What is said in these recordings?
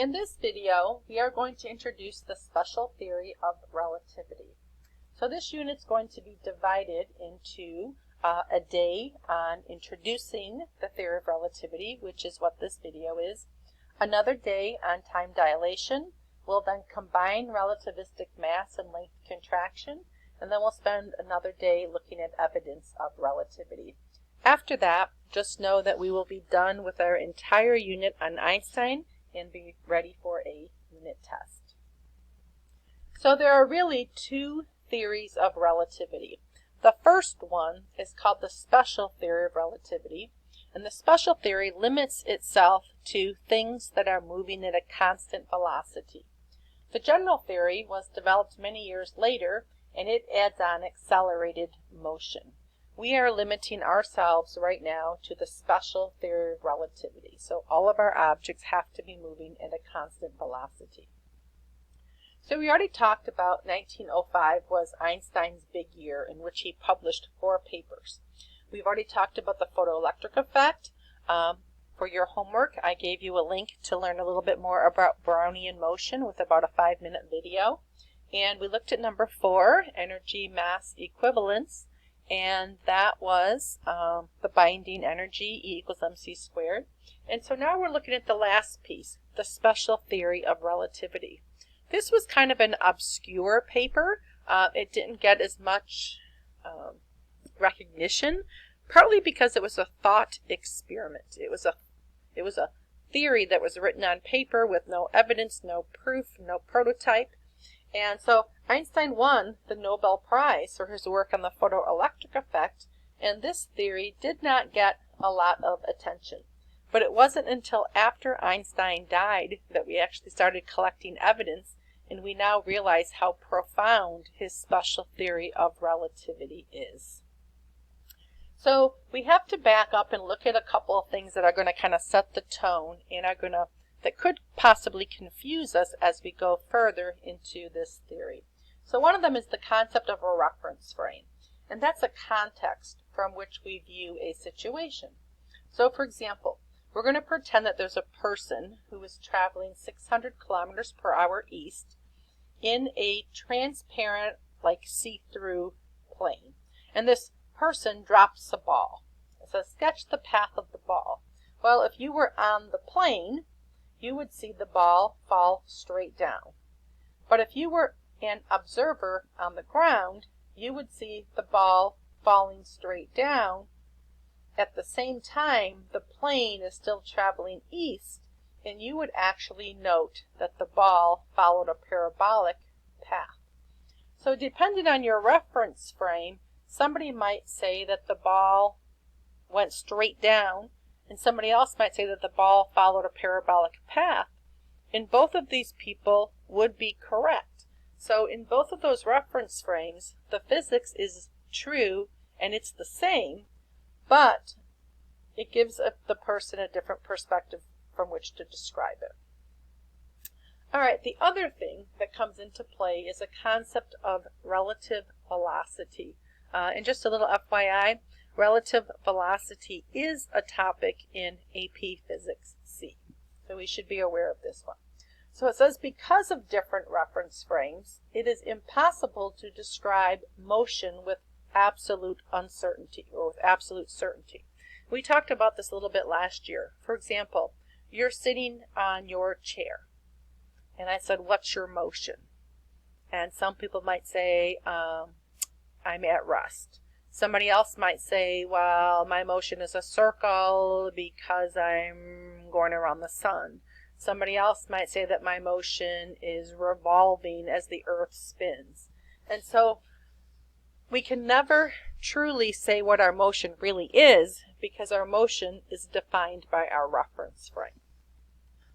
In this video, we are going to introduce the special theory of relativity. So this unit is going to be divided into a day on introducing the theory of relativity, which is what this video is. Another day on time dilation. We'll then combine relativistic mass and length contraction, and then we'll spend another day looking at evidence of relativity. After that, just know that we will be done with our entire unit on Einstein and be ready for a unit test. So there are really two theories of relativity. The first one is called the special theory of relativity, and the special theory limits itself to things that are moving at a constant velocity. The general theory was developed many years later, and it adds on accelerated motion. We are limiting ourselves right now to the special theory of relativity. So all of our objects have to be moving at a constant velocity. So we already talked about 1905 was Einstein's big year in which he published 4 papers. We've already talked about the photoelectric effect. For your homework, I gave you a link to learn a little bit more about Brownian motion with about a 5-minute video. And we looked at number 4, energy mass equivalence. And that was the binding energy, E equals mc squared. And so now we're looking at the last piece, the special theory of relativity. This was kind of an obscure paper. It didn't get as much recognition, partly because it was a thought experiment. It was a theory that was written on paper with no evidence, no proof, no prototype. And so Einstein won the Nobel Prize for his work on the photoelectric effect, and this theory did not get a lot of attention. But it wasn't until after Einstein died that we actually started collecting evidence, and we now realize how profound his special theory of relativity is. So we have to back up and look at a couple of things that are going to kind of set the tone and that could possibly confuse us as we go further into this theory. So one of them is the concept of a reference frame, and that's a context from which we view a situation. So for example, we're going to pretend that there's a person who is traveling 600 kilometers per hour east in a transparent, like see-through plane. And this person drops a ball. It says, sketch the path of the ball. Well, if you were on the plane, you would see the ball fall straight down. But if you were an observer on the ground, you would see the ball falling straight down. At the same time, the plane is still traveling east, and you would actually note that the ball followed a parabolic path. So depending on your reference frame, somebody might say that the ball went straight down, and somebody else might say that the ball followed a parabolic path. And both of these people would be correct. So in both of those reference frames, the physics is true and it's the same, but it gives the person a different perspective from which to describe it. All right, the other thing that comes into play is a concept of relative velocity. And just a little FYI, relative velocity is a topic in AP Physics C. So we should be aware of this one. So it says, because of different reference frames, it is impossible to describe motion with absolute uncertainty or with absolute certainty. We talked about this a little bit last year. For example, you're sitting on your chair, and I said, what's your motion? And some people might say, I'm at rest. Somebody else might say, well, my motion is a circle because I'm going around the sun. Somebody else might say that my motion is revolving as the earth spins. And so we can never truly say what our motion really is because our motion is defined by our reference frame.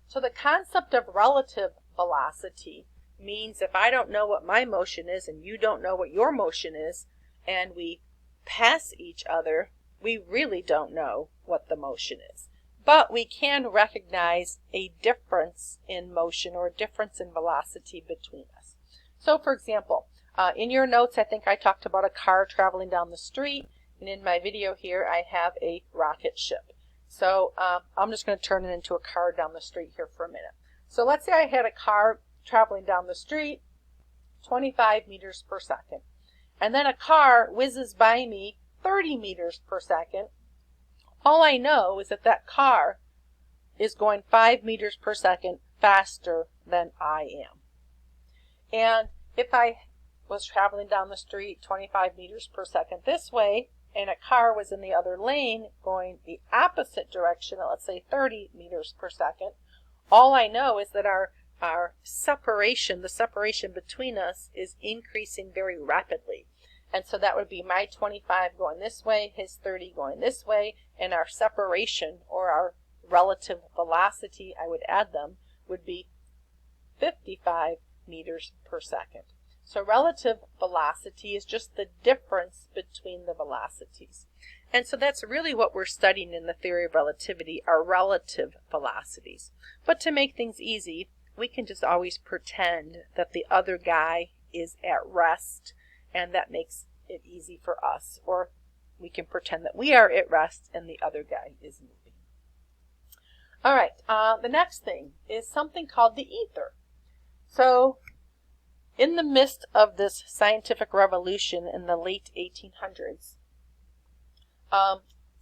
So the concept of relative velocity means if I don't know what my motion is and you don't know what your motion is, and we pass each other, we really don't know what the motion is. But we can recognize a difference in motion or a difference in velocity between us. So for example, in your notes I think I talked about a car traveling down the street, and in my video here I have a rocket ship. So I'm just going to turn it into a car down the street here for a minute. So let's say I had a car traveling down the street, 25 meters per second. And then a car whizzes by me 30 meters per second. All I know is that that car is going 5 meters per second faster than I am. And if I was traveling down the street 25 meters per second this way, and a car was in the other lane going the opposite direction, let's say 30 meters per second, all I know is that our separation, the separation between us, is increasing very rapidly. And so that would be my 25 going this way, his 30 going this way, and our separation, or our relative velocity, I would add them, would be 55 meters per second. So relative velocity is just the difference between the velocities. And so that's really what we're studying in the theory of relativity, are relative velocities. But to make things easy, we can just always pretend that the other guy is at rest, and that makes it easy for us. Or we can pretend that we are at rest and the other guy is moving. All right, the next thing is something called the ether. So in the midst of this scientific revolution in the late 1800s,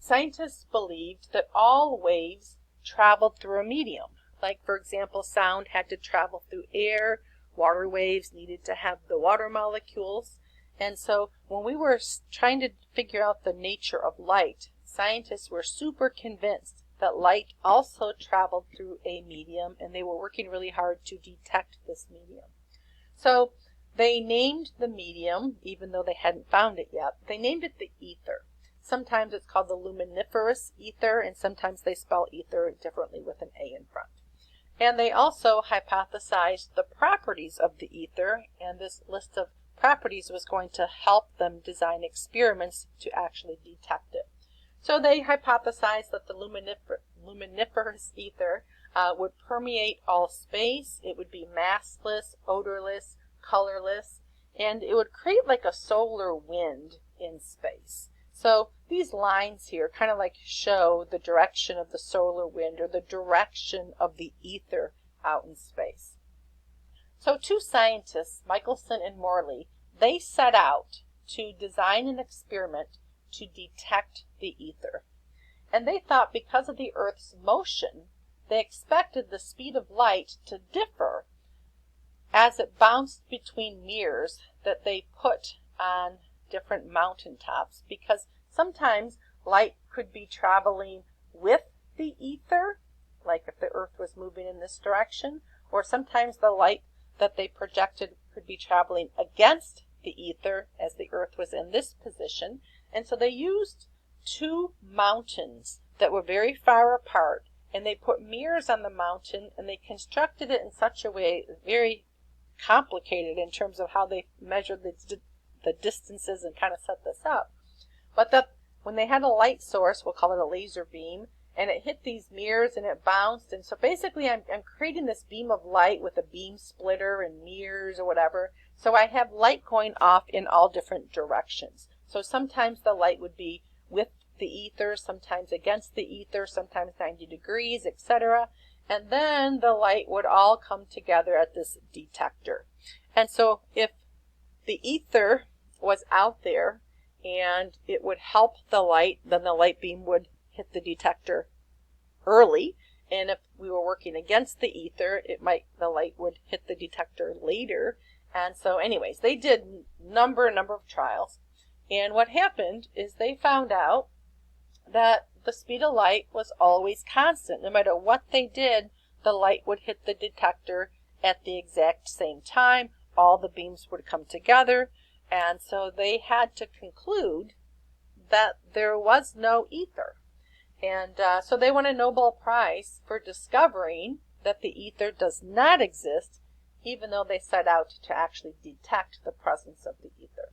scientists believed that all waves traveled through a medium. Like, for example, sound had to travel through air, water waves needed to have the water molecules. And so when we were trying to figure out the nature of light, scientists were super convinced that light also traveled through a medium, and they were working really hard to detect this medium. So they named the medium, even though they hadn't found it yet, they named it the ether. Sometimes it's called the luminiferous ether, and sometimes they spell ether differently with an A in front. And they also hypothesized the properties of the ether, and this list of properties was going to help them design experiments to actually detect it. So they hypothesized that the luminiferous ether would permeate all space, it would be massless, odorless, colorless, and it would create like a solar wind in space. So these lines here kind of like show the direction of the solar wind, or the direction of the ether out in space. So two scientists, Michelson and Morley, they set out to design an experiment to detect the ether. And they thought because of the Earth's motion, they expected the speed of light to differ as it bounced between mirrors that they put on different mountaintops, because sometimes light could be traveling with the ether, like if the Earth was moving in this direction, or sometimes the light that they projected could be traveling against the ether as the Earth was in this position. And so they used two mountains that were very far apart, and they put mirrors on the mountain, and they constructed it in such a way, very complicated in terms of how they measured the distances and kind of set this up. But that when they had a light source, we'll call it a laser beam, and it hit these mirrors and it bounced, and so basically I'm creating this beam of light with a beam splitter and mirrors or whatever. So I have light going off in all different directions. So sometimes the light would be with the ether, sometimes against the ether, sometimes 90 degrees, etc. And then the light would all come together at this detector. And so if the ether was out there and it would help the light, then the light beam would hit the detector early. And if we were working against the ether, the light would hit the detector later. And so anyways, they did a number of trials. And what happened is they found out that the speed of light was always constant. No matter what they did, the light would hit the detector at the exact same time. All the beams would come together. And so they had to conclude that there was no ether. And so they won a Nobel Prize for discovering that the ether does not exist, even though they set out to actually detect the presence of the ether.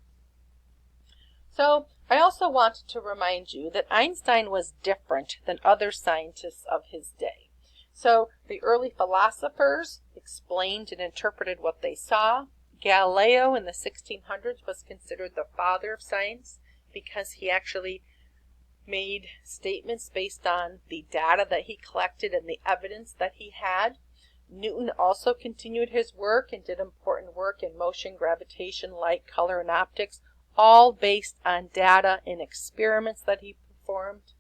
So I also wanted to remind you that Einstein was different than other scientists of his day. So the early philosophers explained and interpreted what they saw. Galileo in the 1600s was considered the father of science because he actually made statements based on the data that he collected and the evidence that he had. Newton also continued his work and did important work in motion, gravitation, light, color, and optics, all based on data and experiments that he performed.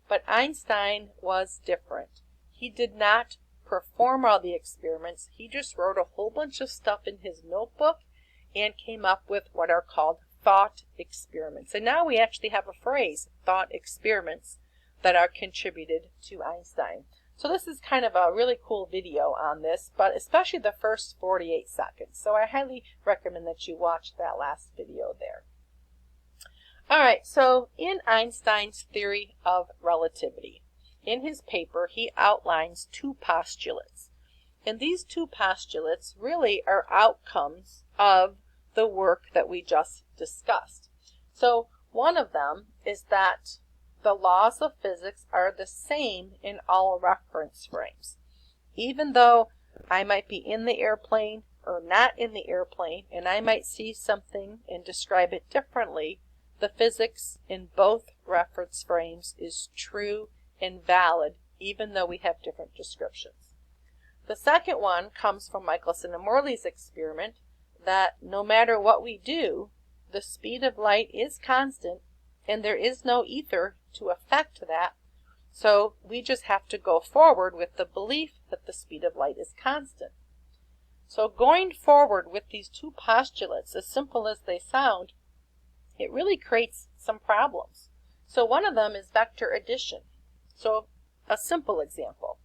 But Einstein was different. He did not perform all the experiments. He just wrote a whole bunch of stuff in his notebook and came up with what are called thought experiments. And now we actually have a phrase, thought experiments, that are contributed to Einstein. So this is kind of a really cool video on this, but especially the first 48 seconds. So I highly recommend that you watch that last video there. Alright, so in Einstein's theory of relativity, in his paper he outlines two postulates. And these two postulates really are outcomes of the work that we just discussed. So one of them is that the laws of physics are the same in all reference frames. Even though I might be in the airplane or not in the airplane, and I might see something and describe it differently, the physics in both reference frames is true and valid, even though we have different descriptions. The second one comes from Michelson and Morley's experiment that no matter what we do, the speed of light is constant and there is no ether to affect that, so we just have to go forward with the belief that the speed of light is constant. So going forward with these two postulates, as simple as they sound, it really creates some problems. So one of them is vector addition. So a simple example.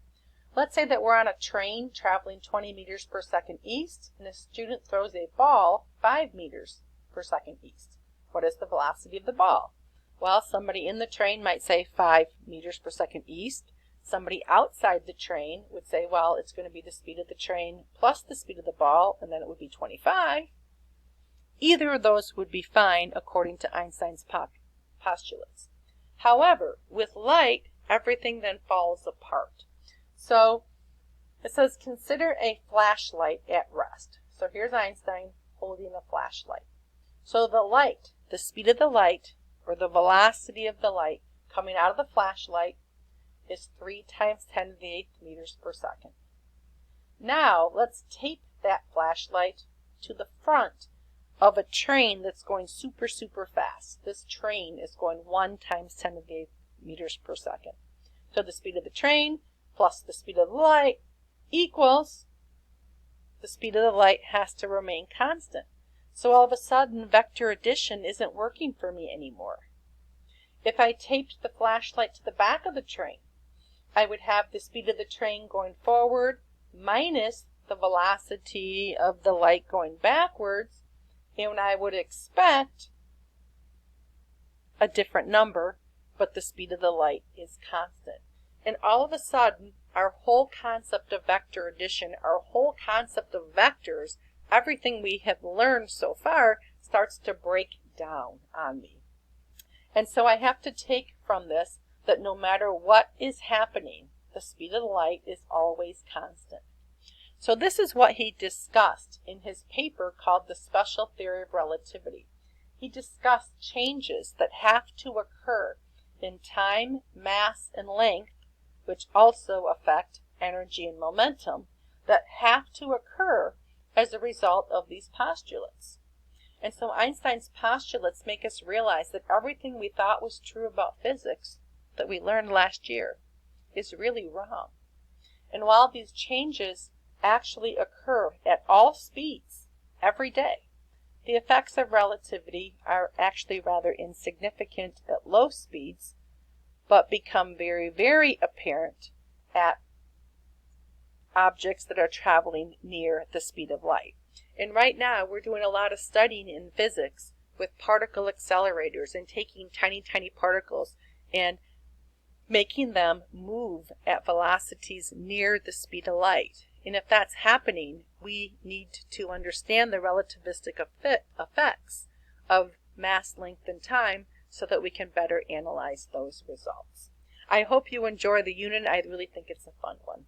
Let's say that we're on a train traveling 20 meters per second east, and a student throws a ball 5 meters per second east. What is the velocity of the ball? Well, somebody in the train might say 5 meters per second east. Somebody outside the train would say, well, it's going to be the speed of the train plus the speed of the ball, and then it would be 25. Either of those would be fine according to Einstein's postulates. However, with light, everything then falls apart. So it says, consider a flashlight at rest. So here's Einstein holding a flashlight. So the light, the speed of the light, or the velocity of the light coming out of the flashlight is 3 times 10 to the 8th meters per second. Now let's tape that flashlight to the front of a train that's going super, super fast. This train is going 1 times 10 to the 8th meters per second. So the speed of the train plus the speed of the light equals the speed of the light has to remain constant. So all of a sudden, vector addition isn't working for me anymore. If I taped the flashlight to the back of the train, I would have the speed of the train going forward minus the velocity of the light going backwards, and I would expect a different number, but the speed of the light is constant. And all of a sudden, our whole concept of vector addition, our whole concept of vectors, everything we have learned so far starts to break down on me. And so I have to take from this that no matter what is happening, the speed of the light is always constant. So this is what he discussed in his paper called The Special Theory of Relativity. He discussed changes that have to occur in time, mass, and length, which also affect energy and momentum, that have to occur as a result of these postulates. And so Einstein's postulates make us realize that everything we thought was true about physics that we learned last year is really wrong. And while these changes actually occur at all speeds every day, the effects of relativity are actually rather insignificant at low speeds, but become very, very apparent at objects that are traveling near the speed of light. And right now we're doing a lot of studying in physics with particle accelerators and taking tiny, tiny particles and making them move at velocities near the speed of light. And if that's happening, we need to understand the relativistic effects of mass, length, and time so that we can better analyze those results. I hope you enjoy the unit. I really think it's a fun one.